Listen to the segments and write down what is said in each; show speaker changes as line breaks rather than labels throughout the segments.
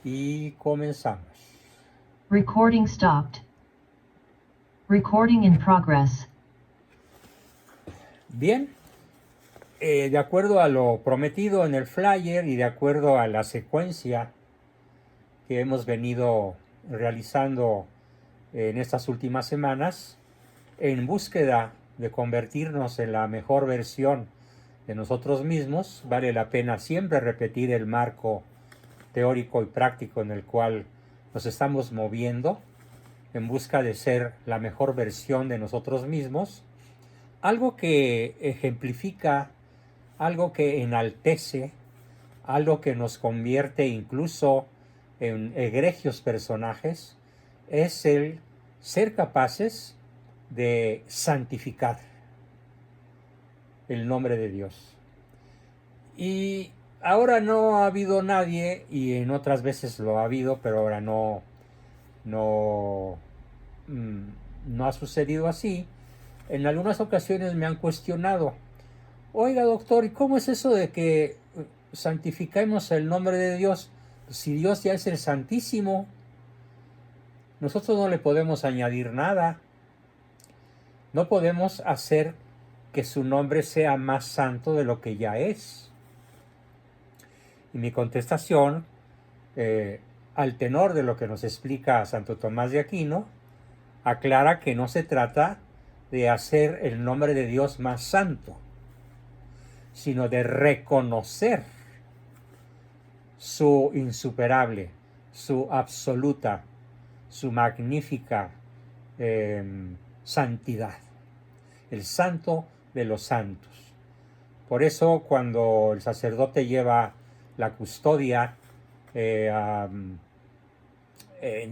Y comenzamos.
Recording stopped. Recording in progress.
Bien, de acuerdo a lo prometido en el flyer y de acuerdo a la secuencia que hemos venido realizando en estas últimas semanas, en búsqueda de convertirnos en la mejor versión de nosotros mismos, vale la pena siempre repetir el marco teórico y práctico en el cual nos estamos moviendo en busca de ser la mejor versión de nosotros mismos, algo que ejemplifica, algo que enaltece, algo que nos convierte incluso en egregios personajes, es el ser capaces de santificar el nombre de Dios. Y ahora no ha habido nadie, y en otras veces lo ha habido, pero ahora no ha sucedido así. En algunas ocasiones me han cuestionado: oiga, doctor, ¿y cómo es eso de que santificamos el nombre de Dios? Si Dios ya es el Santísimo, nosotros no le podemos añadir nada. No podemos hacer que su nombre sea más santo de lo que ya es. Y mi contestación, al tenor de lo que nos explica Santo Tomás de Aquino, aclara que no se trata de hacer el nombre de Dios más santo, sino de reconocer su insuperable, su absoluta, su magnífica santidad, el santo de los santos. Por eso cuando el sacerdote lleva la custodia en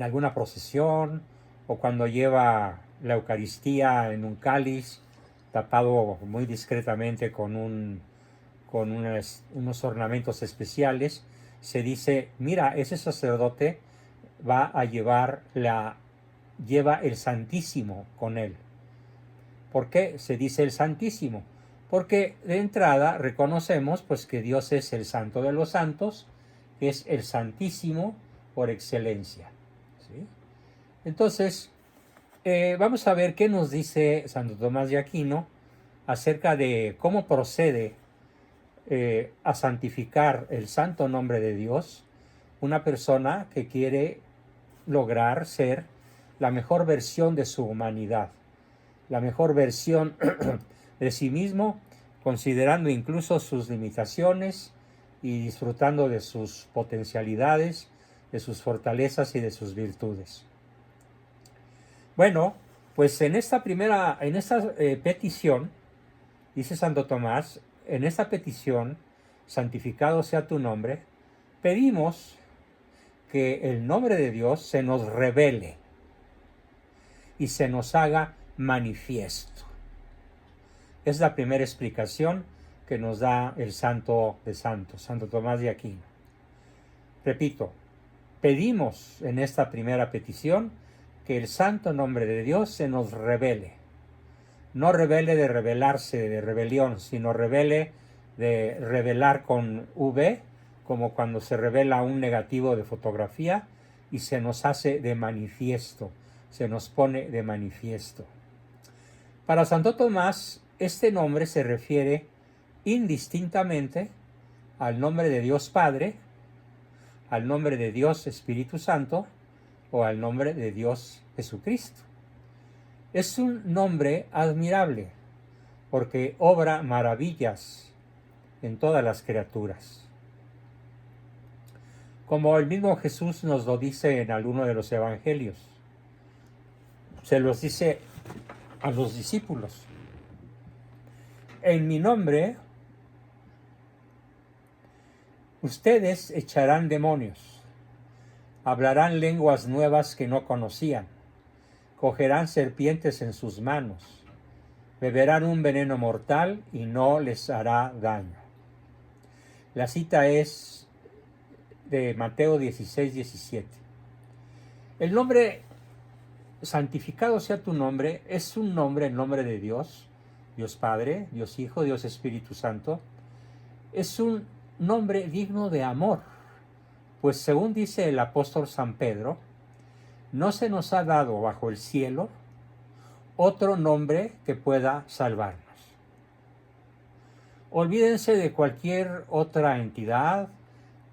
alguna procesión, o cuando lleva la Eucaristía en un cáliz tapado muy discretamente con unos ornamentos especiales, se dice: mira, ese sacerdote lleva el Santísimo con él. ¿Por qué se dice el Santísimo? Porque de entrada reconocemos pues que Dios es el Santo de los Santos, que es el Santísimo por excelencia, ¿sí? Entonces, vamos a ver qué nos dice Santo Tomás de Aquino acerca de cómo procede a santificar el santo nombre de Dios una persona que quiere lograr ser la mejor versión de su humanidad, la mejor versión de sí mismo, considerando incluso sus limitaciones y disfrutando de sus potencialidades, de sus fortalezas y de sus virtudes. Bueno, pues en esta petición, dice Santo Tomás, en esta petición, santificado sea tu nombre, pedimos que el nombre de Dios se nos revele y se nos haga manifiesto. Es la primera explicación que nos da el Santo de Santos, Santo Tomás de Aquino. Repito, pedimos en esta primera petición que el santo nombre de Dios se nos revele. No revele de rebelarse, de rebelión, sino revele de revelar con V, como cuando se revela un negativo de fotografía y se nos hace de manifiesto, se nos pone de manifiesto. Para Santo Tomás, este nombre se refiere indistintamente al nombre de Dios Padre, al nombre de Dios Espíritu Santo o al nombre de Dios Jesucristo. Es un nombre admirable porque obra maravillas en todas las criaturas. Como el mismo Jesús nos lo dice en alguno de los evangelios, se los dice a los discípulos: en mi nombre ustedes echarán demonios, hablarán lenguas nuevas que no conocían, cogerán serpientes en sus manos, beberán un veneno mortal y no les hará daño. La cita es de Mateo 16:17. El nombre santificado sea tu nombre es un nombre, el nombre de Dios, Dios Padre, Dios Hijo, Dios Espíritu Santo. Es un nombre digno de amor, Pues según dice el apóstol San Pedro, no se nos ha dado bajo el cielo otro nombre que pueda salvarnos. Olvídense de cualquier otra entidad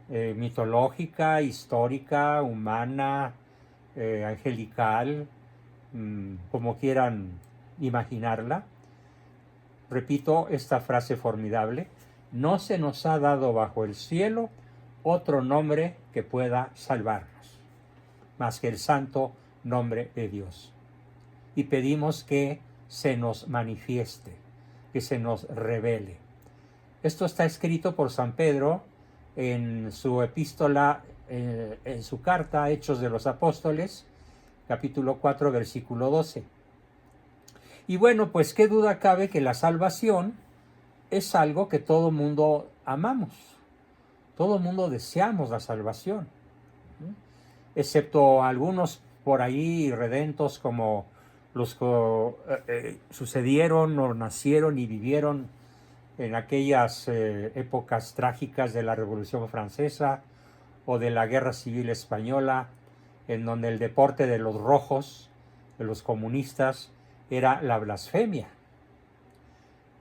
mitológica, histórica, humana, angelical, como quieran imaginarla. Repito esta frase formidable: no se nos ha dado bajo el cielo otro nombre que pueda salvarnos, más que el santo nombre de Dios. Y pedimos que se nos manifieste, que se nos revele. Esto está escrito por San Pedro en su epístola, en su carta Hechos de los Apóstoles, capítulo 4, versículo 12. Y bueno, pues qué duda cabe que la salvación es algo que todo mundo amamos. Todo mundo deseamos la salvación, excepto algunos por ahí redentos como los que sucedieron o nacieron y vivieron en aquellas épocas trágicas de la Revolución Francesa o de la Guerra Civil Española, en donde el deporte de los rojos, de los comunistas, era la blasfemia,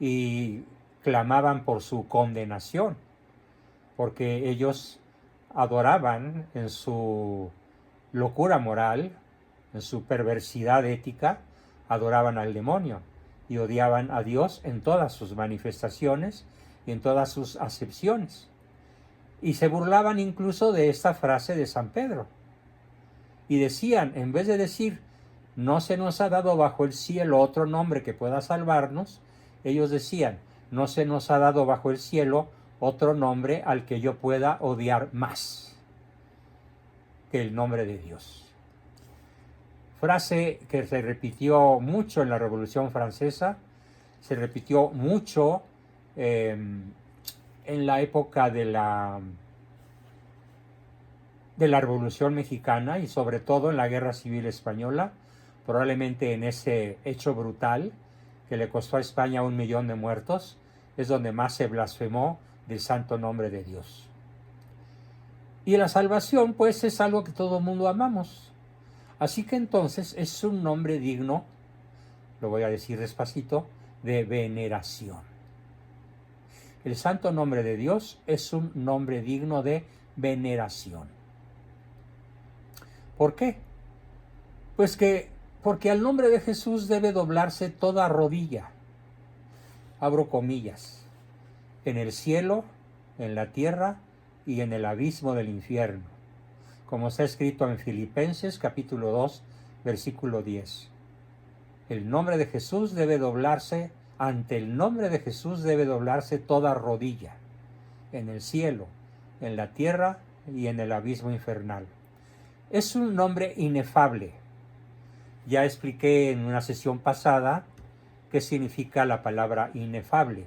y clamaban por su condenación, porque ellos adoraban en su locura moral, en su perversidad ética, adoraban al demonio y odiaban a Dios en todas sus manifestaciones y en todas sus acepciones. Y se burlaban incluso de esta frase de San Pedro. Y decían, en vez de decir, no se nos ha dado bajo el cielo otro nombre que pueda salvarnos, ellos decían, no se nos ha dado bajo el cielo otro nombre al que yo pueda odiar más que el nombre de Dios. Frase que se repitió mucho en la Revolución Francesa, se repitió mucho en la época de la Revolución Mexicana y sobre todo en la Guerra Civil Española, probablemente en ese hecho brutal que le costó a España 1 millón de muertos, es donde más se blasfemó del santo nombre de Dios. Y la salvación, pues, es algo que todo el mundo amamos. Así que entonces es un nombre digno, lo voy a decir despacito, de veneración. El santo nombre de Dios es un nombre digno de veneración. ¿Por qué? Pues porque al nombre de Jesús debe doblarse toda rodilla, abro comillas, en el cielo, en la tierra y en el abismo del infierno, como está escrito en Filipenses capítulo 2, versículo 10. El nombre de Jesús debe doblarse, ante el nombre de Jesús debe doblarse toda rodilla, en el cielo, en la tierra y en el abismo infernal. Es un nombre inefable. Ya expliqué en una sesión pasada qué significa la palabra inefable.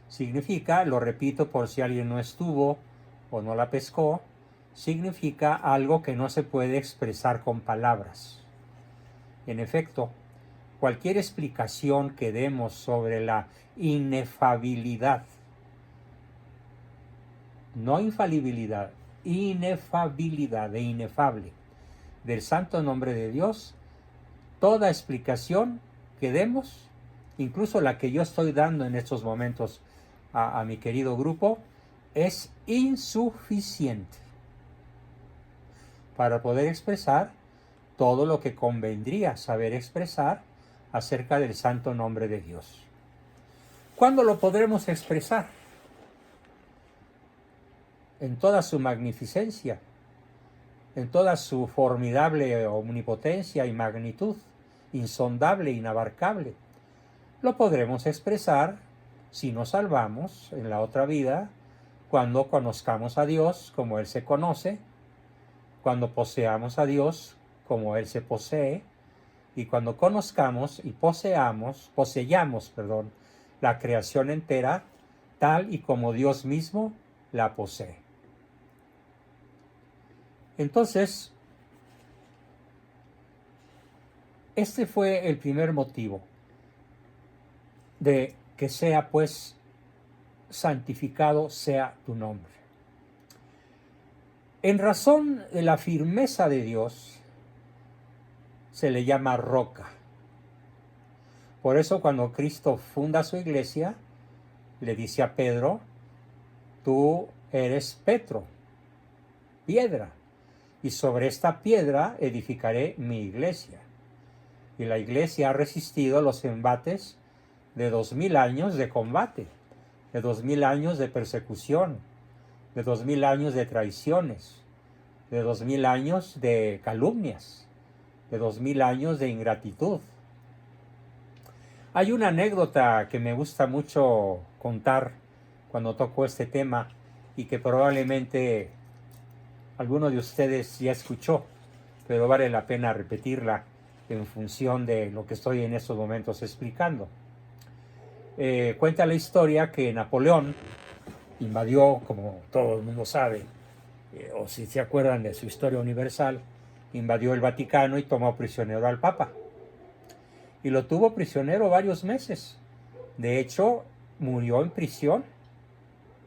Significa, lo repito por si alguien no estuvo o no la pescó, significa algo que no se puede expresar con palabras. En efecto, cualquier explicación que demos sobre la inefabilidad, no infalibilidad, inefabilidad de inefable del santo nombre de Dios, toda explicación que demos, incluso la que yo estoy dando en estos momentos a mi querido grupo, es insuficiente para poder expresar todo lo que convendría saber expresar acerca del santo nombre de Dios. ¿Cuándo lo podremos expresar? En toda su magnificencia, en toda su formidable omnipotencia y magnitud, insondable, inabarcable. Lo podremos expresar si nos salvamos en la otra vida, cuando conozcamos a Dios como Él se conoce, cuando poseamos a Dios como Él se posee, y cuando conozcamos y poseyamos la creación entera, tal y como Dios mismo la posee. Entonces, este fue el primer motivo de que sea, pues, santificado sea tu nombre. En razón de la firmeza de Dios, se le llama roca. Por eso cuando Cristo funda su iglesia, le dice a Pedro, tú eres Petro, piedra, y sobre esta piedra edificaré mi iglesia. Y la iglesia ha resistido los embates de 2000 años de combate, de 2000 años de persecución, de 2000 años de traiciones, de 2000 años de calumnias, de 2000 años de ingratitud. Hay una anécdota que me gusta mucho contar cuando toco este tema y que probablemente alguno de ustedes ya escuchó, pero vale la pena repetirla en función de lo que estoy en estos momentos explicando. Cuenta la historia que Napoleón invadió, como todo el mundo sabe, o si se acuerdan de su historia universal, invadió el Vaticano y tomó prisionero al Papa. Y lo tuvo prisionero varios meses. De hecho, murió en prisión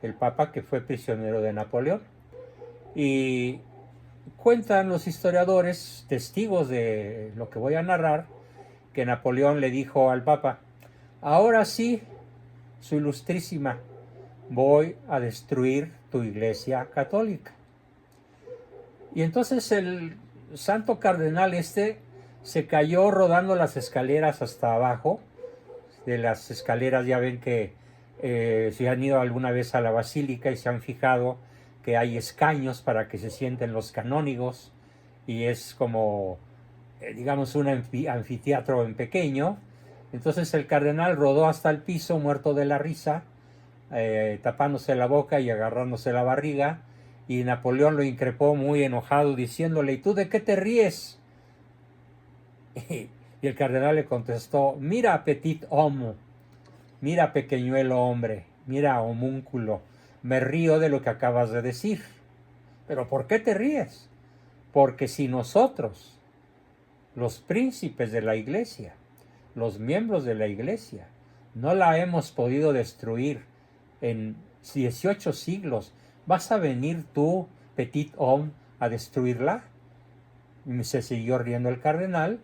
el Papa que fue prisionero de Napoleón. Y cuentan los historiadores, testigos de lo que voy a narrar, que Napoleón le dijo al Papa, ahora sí, su ilustrísima, voy a destruir tu iglesia católica. Y entonces el santo cardenal se cayó rodando las escaleras hasta abajo. De las escaleras ya ven que si han ido alguna vez a la basílica y se han fijado que hay escaños para que se sienten los canónigos y es como, digamos, un anfiteatro en pequeño. Entonces el cardenal rodó hasta el piso muerto de la risa, tapándose la boca y agarrándose la barriga, y Napoleón lo increpó muy enojado diciéndole, ¿y tú de qué te ríes? Y el cardenal le contestó, mira petit homme, mira pequeñuelo hombre, mira homúnculo, me río de lo que acabas de decir. ¿Pero por qué te ríes? Porque si nosotros, los príncipes de la iglesia, los miembros de la iglesia, no la hemos podido destruir en 18 siglos, ¿vas a venir tú, petit homme, a destruirla? Y se siguió riendo el cardenal,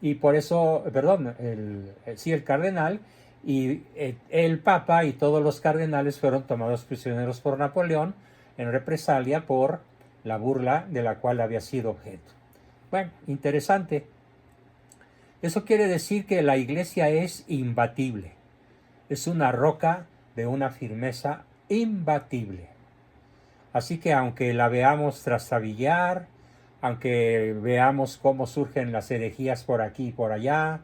y por eso, perdón, el cardenal, y el Papa y todos los cardenales fueron tomados prisioneros por Napoleón en represalia por la burla de la cual había sido objeto. Bueno, interesante. Eso quiere decir que la iglesia es imbatible. Es una roca de una firmeza imbatible. Así que aunque la veamos trastabillar, aunque veamos cómo surgen las herejías por aquí y por allá,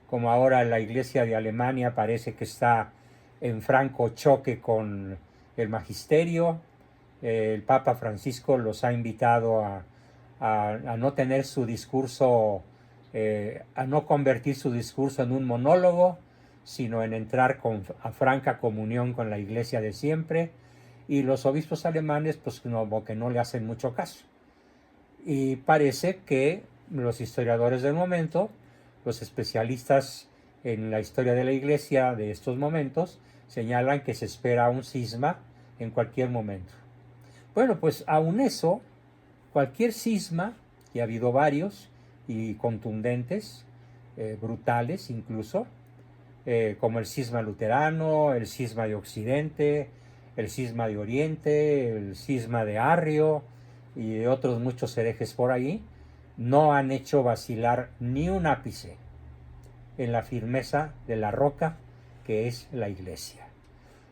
como ahora la iglesia de Alemania parece que está en franco choque con el magisterio, el Papa Francisco los ha invitado a no tener su discurso, a no convertir su discurso en un monólogo, sino en entrar a franca comunión con la iglesia de siempre, y los obispos alemanes pues como que no le hacen mucho caso. Y parece que los historiadores del momento, los especialistas en la historia de la iglesia de estos momentos, señalan que se espera un cisma en cualquier momento. Bueno, pues aun eso, cualquier cisma, y ha habido varios, y contundentes, brutales incluso, como el cisma luterano, el cisma de Occidente, el cisma de Oriente, el cisma de Arrio y de otros muchos herejes por ahí, no han hecho vacilar ni un ápice en la firmeza de la roca que es la iglesia.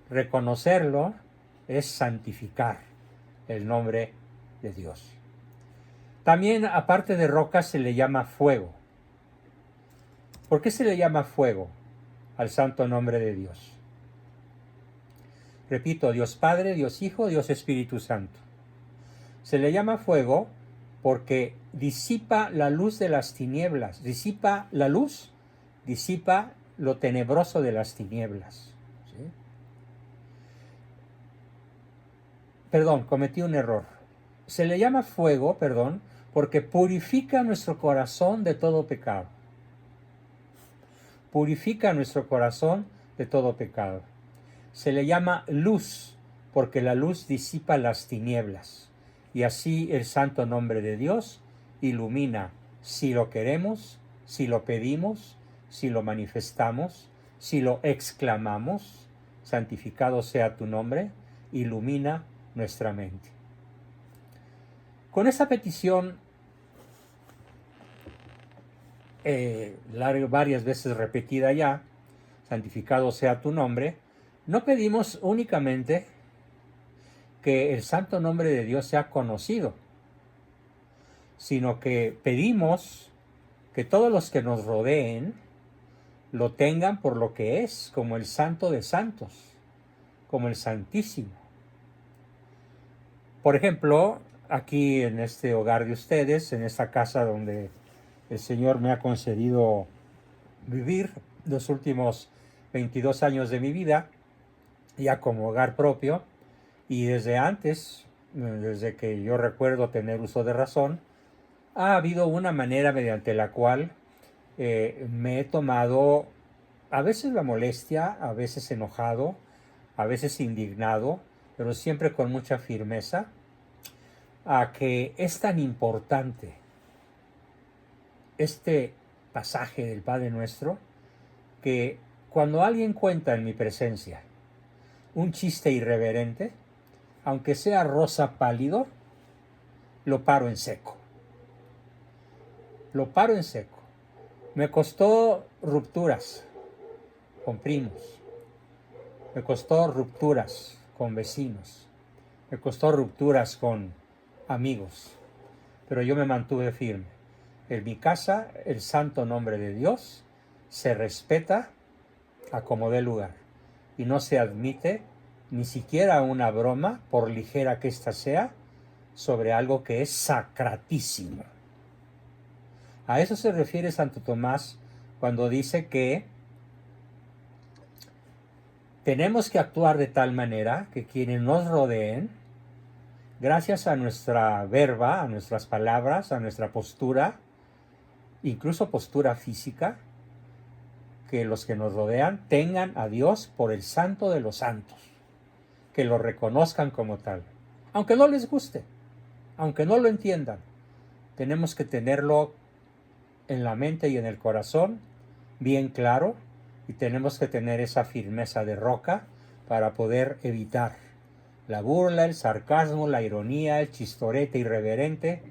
Reconocerlo es santificar el nombre de Dios. También, aparte de roca, se le llama fuego. ¿Por qué se le llama fuego al santo nombre de Dios? Repito, Dios Padre, Dios Hijo, Dios Espíritu Santo. Se le llama fuego porque disipa la luz de las tinieblas. Disipa la luz, disipa lo tenebroso de las tinieblas. ¿Sí? Perdón, cometí un error. Se le llama fuego, perdón, porque purifica nuestro corazón de todo pecado. Purifica nuestro corazón de todo pecado. Se le llama luz porque la luz disipa las tinieblas. y así el santo nombre de Dios ilumina si lo queremos, si lo pedimos, si lo manifestamos, si lo exclamamos, santificado sea tu nombre, ilumina nuestra mente. Con esta petición, varias veces repetida ya, santificado sea tu nombre, no pedimos únicamente que el santo nombre de Dios sea conocido, sino que pedimos que todos los que nos rodeen lo tengan por lo que es, como el Santo de Santos, como el Santísimo. Por ejemplo, aquí en este hogar de ustedes, en esta casa donde el Señor me ha concedido vivir los últimos 22 años de mi vida, ya como hogar propio, y desde antes, desde que yo recuerdo tener uso de razón, ha habido una manera mediante la cual me he tomado a veces la molestia, a veces enojado, a veces indignado, pero siempre con mucha firmeza, a que es tan importante este pasaje del Padre Nuestro, que cuando alguien cuenta en mi presencia un chiste irreverente, aunque sea rosa pálido, lo paro en seco. Lo paro en seco. Me costó rupturas con primos. Me costó rupturas con vecinos. Me costó rupturas con amigos. Pero yo me mantuve firme. En mi casa, el santo nombre de Dios se respeta a como dé lugar. Y no se admite ni siquiera una broma, por ligera que ésta sea, sobre algo que es sacratísimo. A eso se refiere Santo Tomás cuando dice que tenemos que actuar de tal manera que quienes nos rodeen, gracias a nuestra verba, a nuestras palabras, a nuestra postura, incluso postura física, que los que nos rodean tengan a Dios por el santo de los santos, que lo reconozcan como tal. Aunque no les guste, aunque no lo entiendan, tenemos que tenerlo en la mente y en el corazón bien claro, y tenemos que tener esa firmeza de roca para poder evitar la burla, el sarcasmo, la ironía, el chistorete irreverente,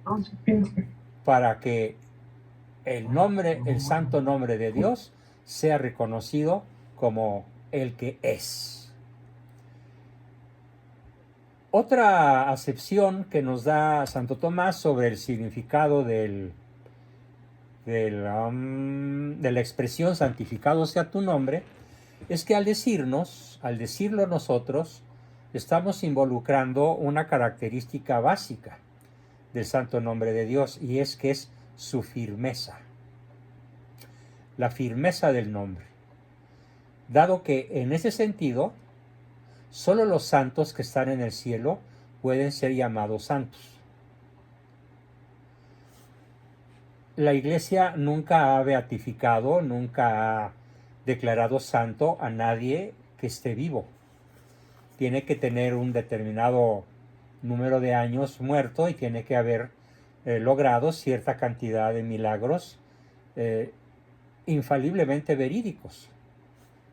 para que el santo nombre de Dios sea reconocido como el que es. Otra acepción que nos da Santo Tomás sobre el significado de la expresión santificado sea tu nombre, es que al decirlo nosotros, estamos involucrando una característica básica del santo nombre de Dios, y es que es su firmeza, la firmeza del nombre. Dado que en ese sentido, solo los santos que están en el cielo pueden ser llamados santos. La Iglesia nunca ha beatificado, nunca ha declarado santo a nadie que esté vivo. Tiene que tener un determinado número de años muerto y tiene que haber logrado cierta cantidad de milagros infaliblemente verídicos,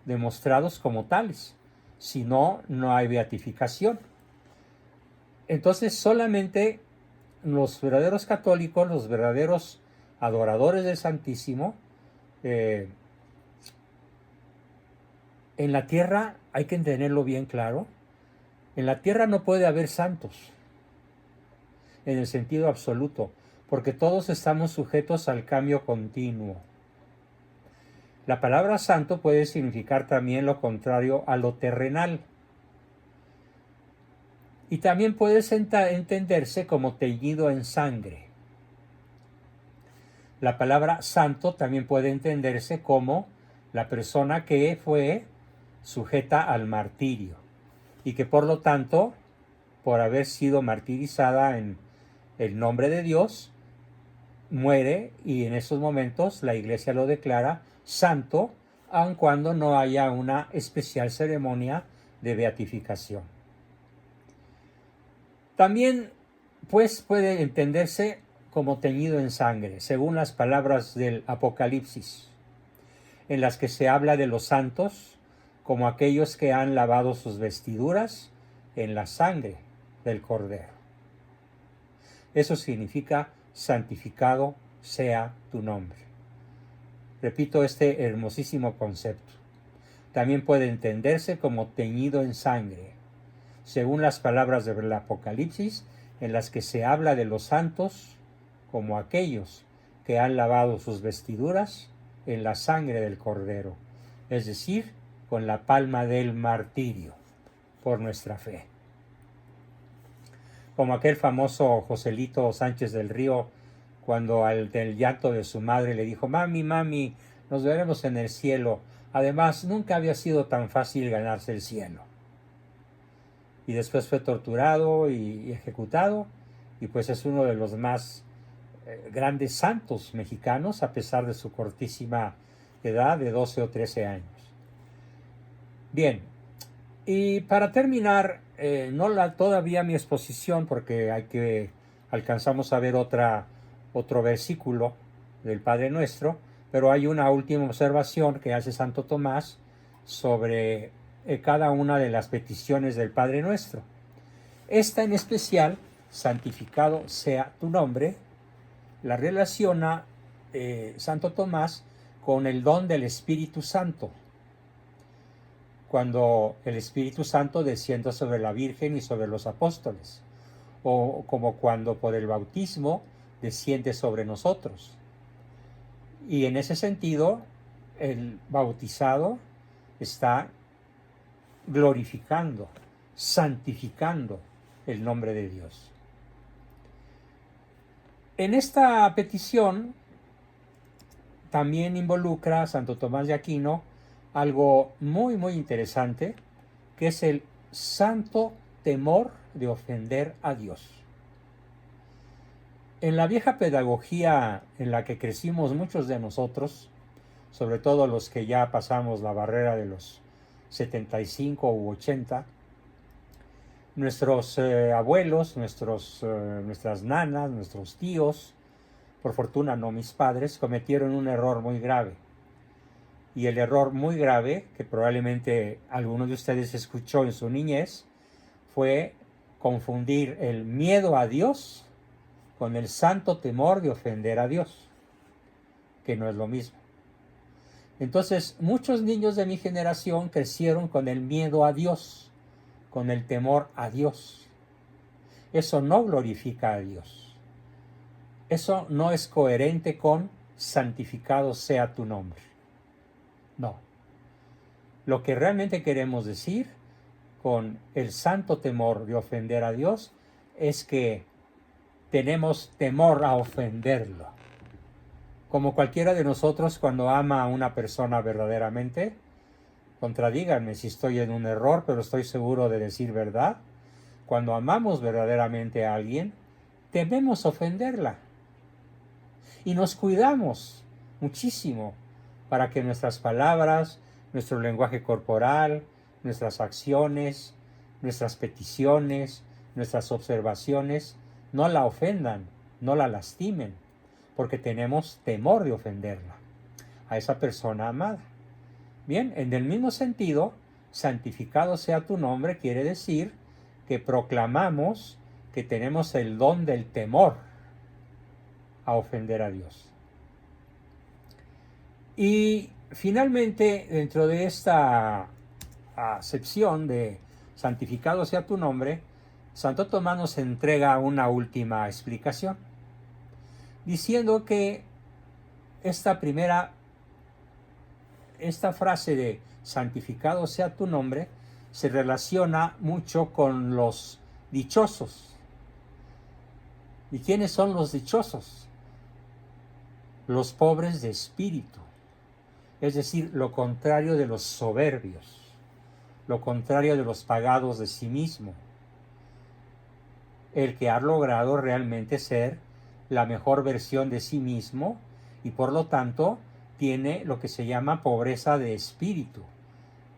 demostrados como tales. Si no, no hay beatificación. Entonces solamente los verdaderos católicos, los verdaderos adoradores del Santísimo, en la tierra, hay que tenerlo bien claro, en la tierra no puede haber santos, en el sentido absoluto, porque todos estamos sujetos al cambio continuo. La palabra santo puede significar también lo contrario a lo terrenal. Y también puede entenderse como teñido en sangre. La palabra santo también puede entenderse como la persona que fue sujeta al martirio y que por lo tanto, por haber sido martirizada en el nombre de Dios, muere, y en esos momentos la Iglesia lo declara santo, aun cuando no haya una especial ceremonia de beatificación. También pues puede entenderse como teñido en sangre, según las palabras del Apocalipsis, en las que se habla de los santos como aquellos que han lavado sus vestiduras en la sangre del Cordero. Eso significa santificado sea tu nombre. Repito este hermosísimo concepto. También puede entenderse como teñido en sangre, según las palabras del Apocalipsis, en las que se habla de los santos como aquellos que han lavado sus vestiduras en la sangre del Cordero, es decir, con la palma del martirio, por nuestra fe. Como aquel famoso Joselito Sánchez del Río, cuando del llanto de su madre le dijo: mami, mami, nos veremos en el cielo. Además, nunca había sido tan fácil ganarse el cielo. Y después fue torturado y ejecutado, y pues es uno de los más grandes santos mexicanos, a pesar de su cortísima edad de 12 o 13 años. Bien, y para terminar, todavía mi exposición, porque alcanzamos a ver otro versículo del Padre Nuestro, pero hay una última observación que hace Santo Tomás sobre cada una de las peticiones del Padre Nuestro. Esta en especial, santificado sea tu nombre, la relaciona Santo Tomás con el don del Espíritu Santo, cuando el Espíritu Santo desciende sobre la Virgen y sobre los apóstoles, o como cuando por el bautismo desciende sobre nosotros. Y en ese sentido, el bautizado está glorificando, santificando el nombre de Dios. En esta petición también involucra a Santo Tomás de Aquino algo muy, muy interesante, que es el santo temor de ofender a Dios. En la vieja pedagogía en la que crecimos muchos de nosotros, sobre todo los que ya pasamos la barrera de los 75 u 80, nuestros abuelos, nuestras nanas, nuestros tíos, por fortuna no mis padres, cometieron un error muy grave. Y el error muy grave, que probablemente alguno de ustedes escuchó en su niñez, fue confundir el miedo a Dios con el santo temor de ofender a Dios, que no es lo mismo. Entonces, muchos niños de mi generación crecieron con el miedo a Dios, con el temor a Dios. Eso no glorifica a Dios. Eso no es coherente con santificado sea tu nombre. No. Lo que realmente queremos decir con el santo temor de ofender a Dios es que tenemos temor a ofenderlo. Como cualquiera de nosotros cuando ama a una persona verdaderamente, contradíganme si estoy en un error, pero estoy seguro de decir verdad. Cuando amamos verdaderamente a alguien, tememos ofenderla. Y nos cuidamos muchísimo para que nuestras palabras, nuestro lenguaje corporal, nuestras acciones, nuestras peticiones, nuestras observaciones, no la ofendan, no la lastimen, porque tenemos temor de ofenderla, a esa persona amada. Bien, en el mismo sentido, santificado sea tu nombre quiere decir que proclamamos que tenemos el don del temor a ofender a Dios. Y finalmente, dentro de esta acepción de santificado sea tu nombre, Santo Tomás nos entrega una última explicación, diciendo que esta frase de santificado sea tu nombre se relaciona mucho con los dichosos. ¿Y quiénes son los dichosos? Los pobres de espíritu, es decir, lo contrario de los soberbios, lo contrario de los pagados de sí mismo, el que ha logrado realmente ser la mejor versión de sí mismo y por lo tanto tiene lo que se llama pobreza de espíritu,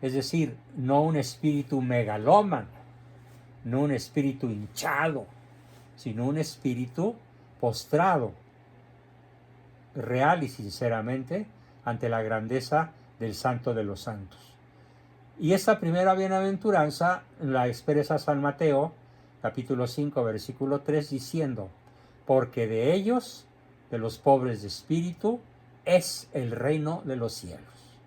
es decir, no un espíritu megalómano, no un espíritu hinchado, sino un espíritu postrado, real y sinceramente, ante la grandeza del Santo de los Santos. Y esta primera bienaventuranza la expresa San Mateo, capítulo 5, versículo 3, diciendo: porque de ellos, de los pobres de espíritu, es el reino de los cielos.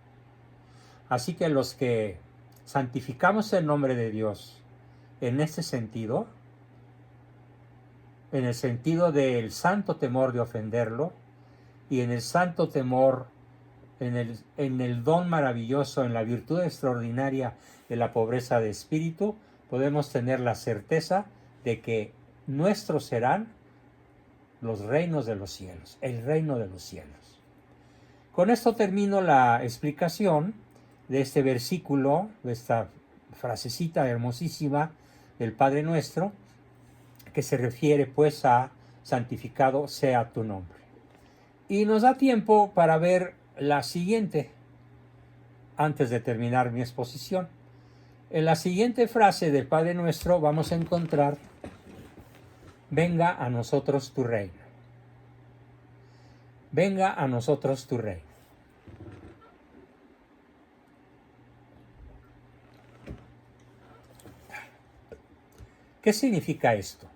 Así que los que santificamos el nombre de Dios en este sentido, en el sentido del santo temor de ofenderlo, y en el santo temor, en el don maravilloso, en la virtud extraordinaria de la pobreza de espíritu, podemos tener la certeza de que nuestros serán los reinos de los cielos, el reino de los cielos. Con esto termino la explicación de este versículo, de esta frasecita hermosísima del Padre Nuestro, que se refiere pues a santificado sea tu nombre. Y nos da tiempo para ver la siguiente, antes de terminar mi exposición. En la siguiente frase del Padre Nuestro vamos a encontrar: venga a nosotros tu reino. Venga a nosotros tu reino. ¿Qué significa esto?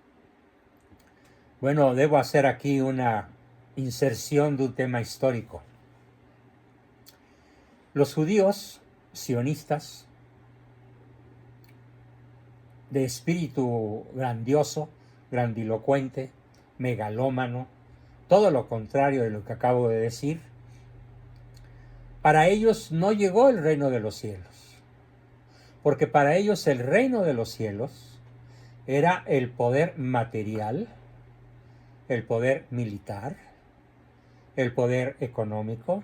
Bueno, debo hacer aquí una inserción de un tema histórico. Los judíos sionistas, de espíritu grandioso, grandilocuente, megalómano, todo lo contrario de lo que acabo de decir, para ellos no llegó el reino de los cielos, porque para ellos el reino de los cielos era el poder material, el poder militar, el poder económico,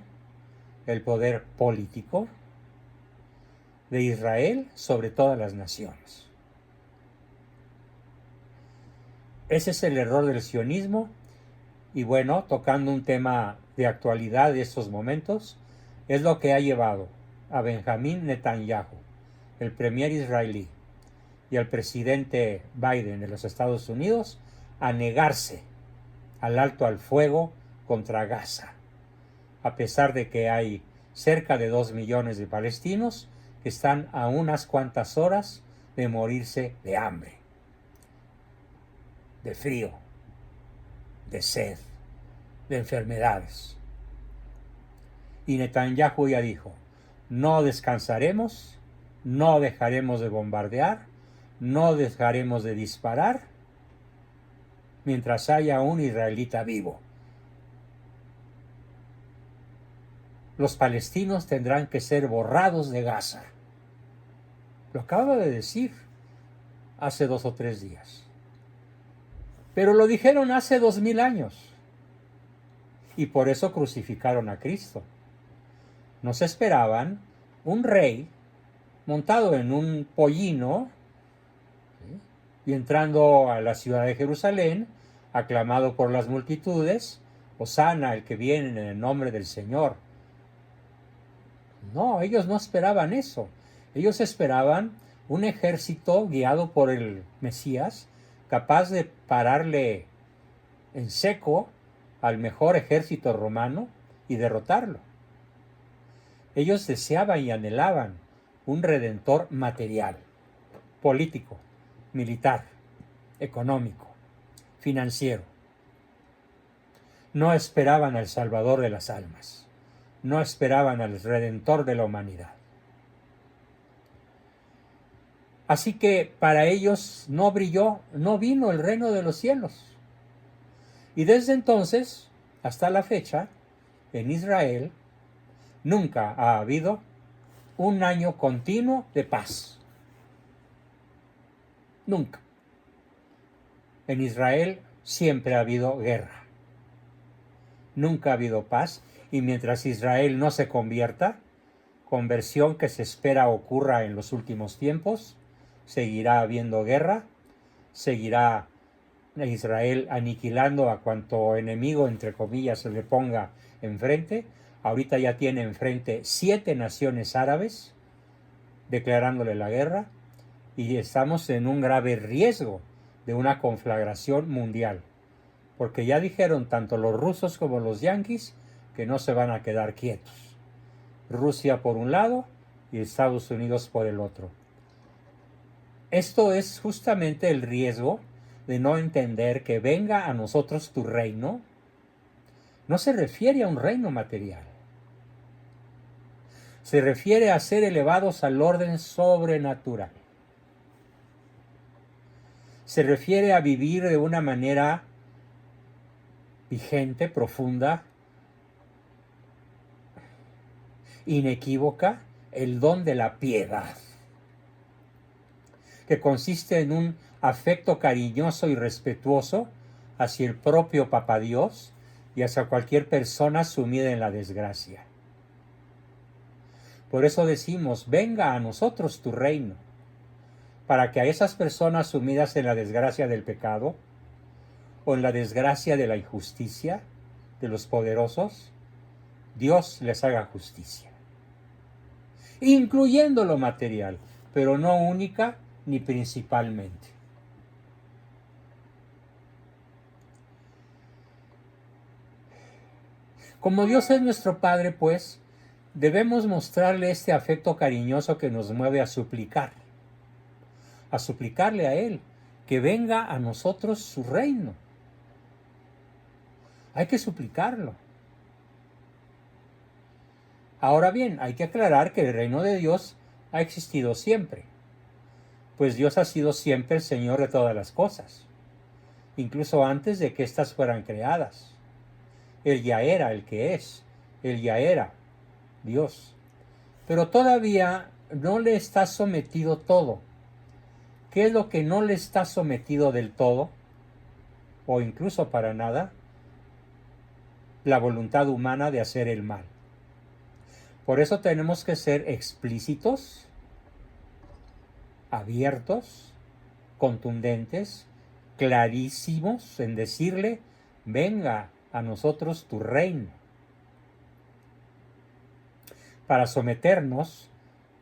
el poder político de Israel sobre todas las naciones. Ese es el error del sionismo. Y bueno, tocando un tema de actualidad de estos momentos, es lo que ha llevado a Benjamín Netanyahu, el premier israelí, y al presidente Biden de los Estados Unidos a negarse al alto al fuego contra Gaza, a pesar de que hay cerca de 2 millones de palestinos que están a unas cuantas horas de morirse de hambre, de frío, de sed, de enfermedades. Y Netanyahu ya dijo: no descansaremos, no dejaremos de bombardear, no dejaremos de disparar mientras haya un israelita vivo. Los palestinos tendrán que ser borrados de Gaza. Lo acaba de decir hace 2 o 3 días. Pero lo dijeron hace 2000 años. Y por eso crucificaron a Cristo. Nos esperaban un rey montado en un pollino, ¿sí?, y entrando a la ciudad de Jerusalén, aclamado por las multitudes: Hosana, el que viene en el nombre del Señor. No, ellos no esperaban eso. Ellos esperaban un ejército guiado por el Mesías, capaz de pararle en seco al mejor ejército romano y derrotarlo. Ellos deseaban y anhelaban un redentor material, político, militar, económico, financiero. No esperaban al Salvador de las almas, no esperaban al Redentor de la humanidad. Así que para ellos no brilló, no vino el reino de los cielos. Y desde entonces hasta la fecha, en Israel, nunca ha habido un año continuo de paz. Nunca. En Israel siempre ha habido guerra. Nunca ha habido paz, y mientras Israel no se convierta, conversión que se espera ocurra en los últimos tiempos, seguirá habiendo guerra, seguirá Israel aniquilando a cuanto enemigo, entre comillas, se le ponga enfrente. Ahorita ya tiene enfrente 7 naciones árabes declarándole la guerra, y estamos en un grave riesgo de una conflagración mundial, porque ya dijeron tanto los rusos como los yanquis que no se van a quedar quietos. Rusia por un lado y Estados Unidos por el otro. Esto es justamente el riesgo de no entender que venga a nosotros tu reino. No se refiere a un reino material. Se refiere a ser elevados al orden sobrenatural. Se refiere a vivir de una manera vigente, profunda, inequívoca, el don de la piedad, que consiste en un afecto cariñoso y respetuoso hacia el propio Papá Dios y hacia cualquier persona sumida en la desgracia. Por eso decimos, venga a nosotros tu reino, para que a esas personas sumidas en la desgracia del pecado o en la desgracia de la injusticia de los poderosos, Dios les haga justicia, incluyendo lo material, pero no única ni principalmente. Como Dios es nuestro Padre, pues, debemos mostrarle este afecto cariñoso que nos mueve a suplicarle a Él, que venga a nosotros su reino. Hay que suplicarlo. Ahora bien, hay que aclarar que el reino de Dios ha existido siempre, pues Dios ha sido siempre el Señor de todas las cosas, incluso antes de que éstas fueran creadas. Él ya era el que es, Él ya era Dios, pero todavía no le está sometido todo. ¿Qué es lo que no le está sometido del todo, o incluso para nada? La voluntad humana de hacer el mal. Por eso tenemos que ser explícitos, abiertos, contundentes, clarísimos en decirle, venga a nosotros tu reino, para someternos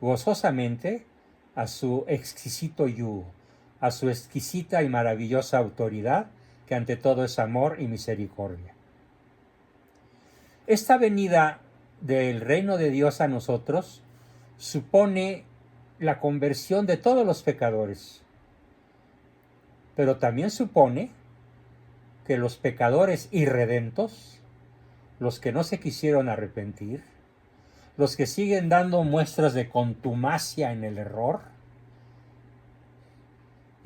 gozosamente a su exquisito yugo, a su exquisita y maravillosa autoridad, que ante todo es amor y misericordia. Esta venida del reino de Dios a nosotros supone la conversión de todos los pecadores, pero también supone que los pecadores irredentos, los que no se quisieron arrepentir, los que siguen dando muestras de contumacia en el error,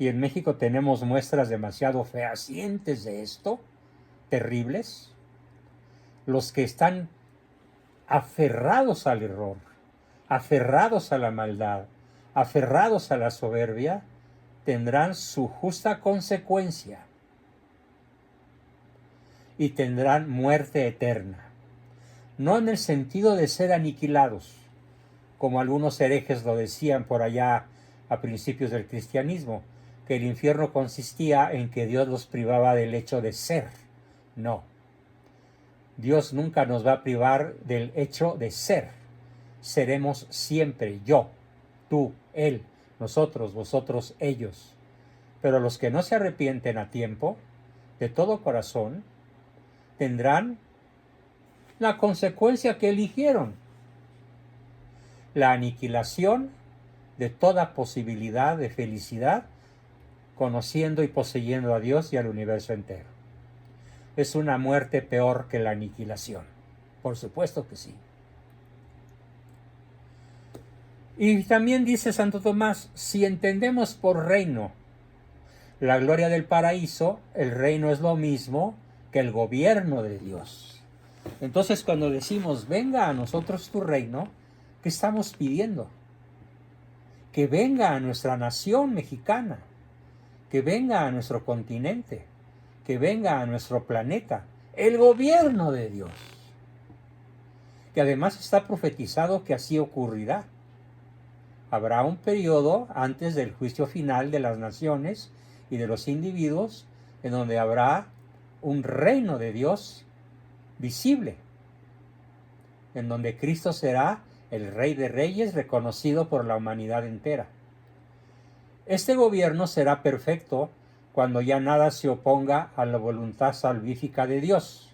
y en México tenemos muestras demasiado fehacientes de esto, terribles, los que están aferrados al error, aferrados a la maldad, aferrados a la soberbia, tendrán su justa consecuencia y tendrán muerte eterna. No en el sentido de ser aniquilados, como algunos herejes lo decían por allá a principios del cristianismo, que el infierno consistía en que Dios los privaba del hecho de ser. No. Dios nunca nos va a privar del hecho de ser. Seremos siempre yo, tú, Él, nosotros, vosotros, ellos. Pero los que no se arrepienten a tiempo, de todo corazón, tendrán la consecuencia que eligieron: la aniquilación de toda posibilidad de felicidad, conociendo y poseyendo a Dios y al universo entero. Es una muerte peor que la aniquilación. Por supuesto que sí. Y también dice Santo Tomás, si entendemos por reino la gloria del paraíso, el reino es lo mismo que el gobierno de Dios. Entonces, cuando decimos, venga a nosotros tu reino, ¿qué estamos pidiendo? Que venga a nuestra nación mexicana, que venga a nuestro continente, que venga a nuestro planeta, el gobierno de Dios. Que además está profetizado que así ocurrirá. Habrá un periodo antes del juicio final de las naciones y de los individuos, en donde habrá un reino de Dios visible, en donde Cristo será el Rey de Reyes, reconocido por la humanidad entera. Este gobierno será perfecto cuando ya nada se oponga a la voluntad salvífica de Dios.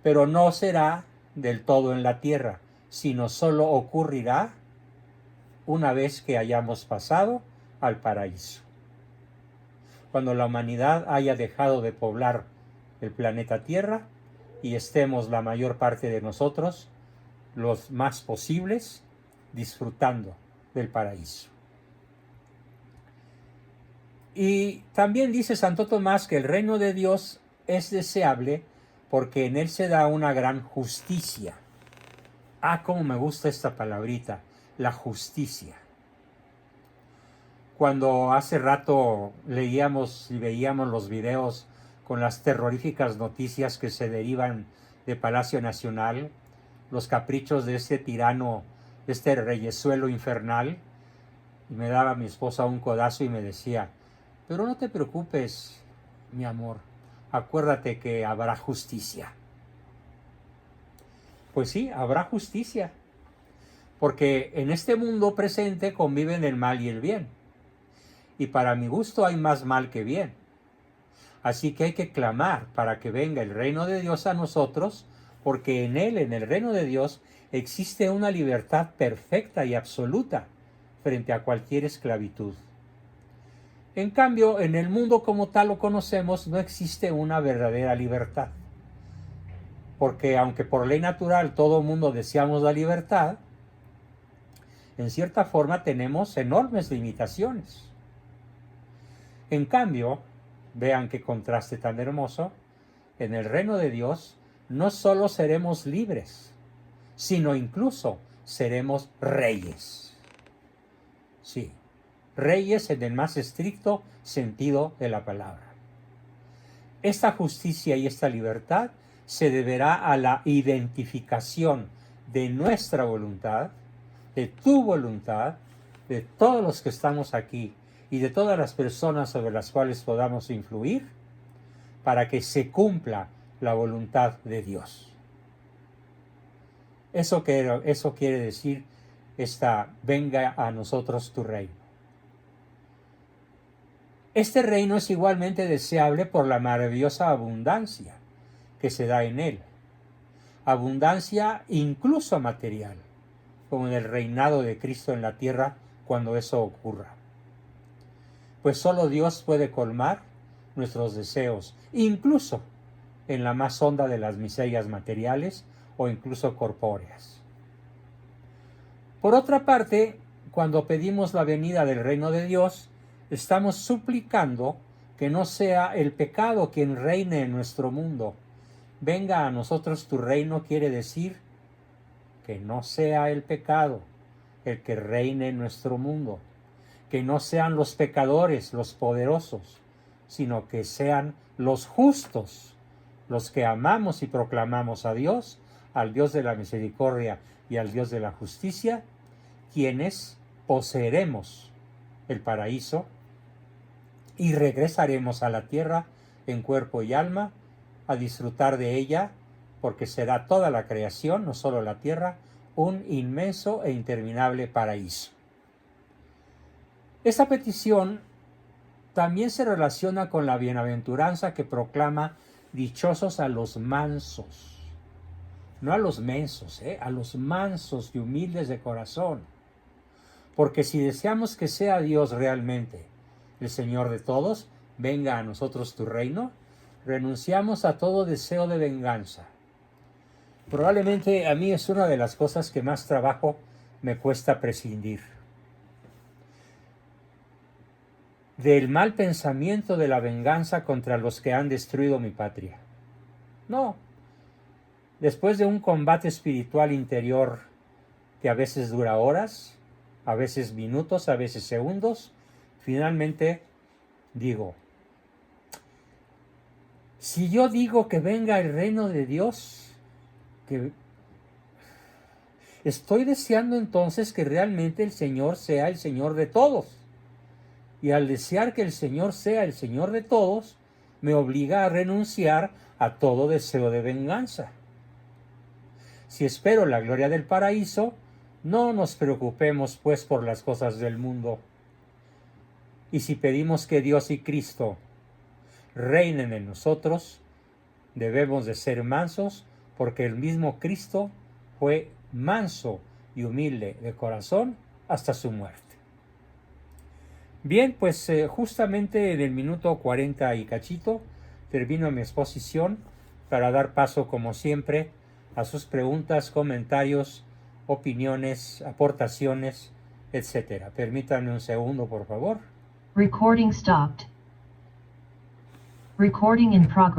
Pero no será del todo en la tierra, sino solo ocurrirá una vez que hayamos pasado al paraíso. Cuando la humanidad haya dejado de poblar el planeta Tierra y estemos la mayor parte de nosotros, los más posibles, disfrutando del paraíso. Y también dice Santo Tomás que el reino de Dios es deseable porque en él se da una gran justicia. Ah, cómo me gusta esta palabrita, la justicia. Cuando hace rato leíamos y veíamos los videos con las terroríficas noticias que se derivan de Palacio Nacional, los caprichos de este tirano, de este reyesuelo infernal, y me daba mi esposa un codazo y me decía, pero no te preocupes, mi amor, acuérdate que habrá justicia. Pues sí, habrá justicia, porque en este mundo presente conviven el mal y el bien, y para mi gusto hay más mal que bien. Así que hay que clamar para que venga el reino de Dios a nosotros, porque en él, en el reino de Dios, existe una libertad perfecta y absoluta frente a cualquier esclavitud. En cambio, en el mundo como tal lo conocemos, no existe una verdadera libertad. Porque aunque por ley natural todo mundo deseamos la libertad, en cierta forma tenemos enormes limitaciones. En cambio, vean qué contraste tan hermoso, en el reino de Dios no solo seremos libres, sino incluso seremos reyes. Sí, reyes en el más estricto sentido de la palabra. Esta justicia y esta libertad se deberá a la identificación de nuestra voluntad, de tu voluntad, de todos los que estamos aquí y de todas las personas sobre las cuales podamos influir, para que se cumpla la voluntad de Dios. Eso quiere decir venga a nosotros tu reino. Este reino es igualmente deseable por la maravillosa abundancia que se da en él. Abundancia incluso material, como en el reinado de Cristo en la tierra cuando eso ocurra. Pues solo Dios puede colmar nuestros deseos, incluso en la más honda de las miserias materiales o incluso corpóreas. Por otra parte, cuando pedimos la venida del reino de Dios, estamos suplicando que no sea el pecado quien reine en nuestro mundo. Venga a nosotros tu reino quiere decir que no sea el pecado el que reine en nuestro mundo, que no sean los pecadores los poderosos, sino que sean los justos, los que amamos y proclamamos a Dios, al Dios de la misericordia y al Dios de la justicia, quienes poseeremos el paraíso y regresaremos a la tierra en cuerpo y alma a disfrutar de ella, porque será toda la creación, no solo la tierra, un inmenso e interminable paraíso. Esta petición también se relaciona con la bienaventuranza que proclama dichosos a los mansos, no a los mensos, a los mansos y humildes de corazón. Porque si deseamos que sea Dios realmente el Señor de todos, venga a nosotros tu reino, renunciamos a todo deseo de venganza. Probablemente a mí es una de las cosas que más trabajo me cuesta prescindir. Del mal pensamiento de la venganza contra los que han destruido mi patria. No. Después de un combate espiritual interior que a veces dura horas, a veces minutos, a veces segundos, finalmente digo, si yo digo que venga el reino de Dios, que estoy deseando entonces que realmente el Señor sea el Señor de todos. Y al desear que el Señor sea el Señor de todos, me obliga a renunciar a todo deseo de venganza. Si espero la gloria del paraíso, no nos preocupemos pues por las cosas del mundo. Y si pedimos que Dios y Cristo reinen en nosotros, debemos de ser mansos, porque el mismo Cristo fue manso y humilde de corazón hasta su muerte. Bien, pues justamente en el minuto 40 y cachito termino mi exposición para dar paso, como siempre, a sus preguntas, comentarios, opiniones, aportaciones, etc. Permítanme un segundo, por favor.
Recording stopped. Recording in progress.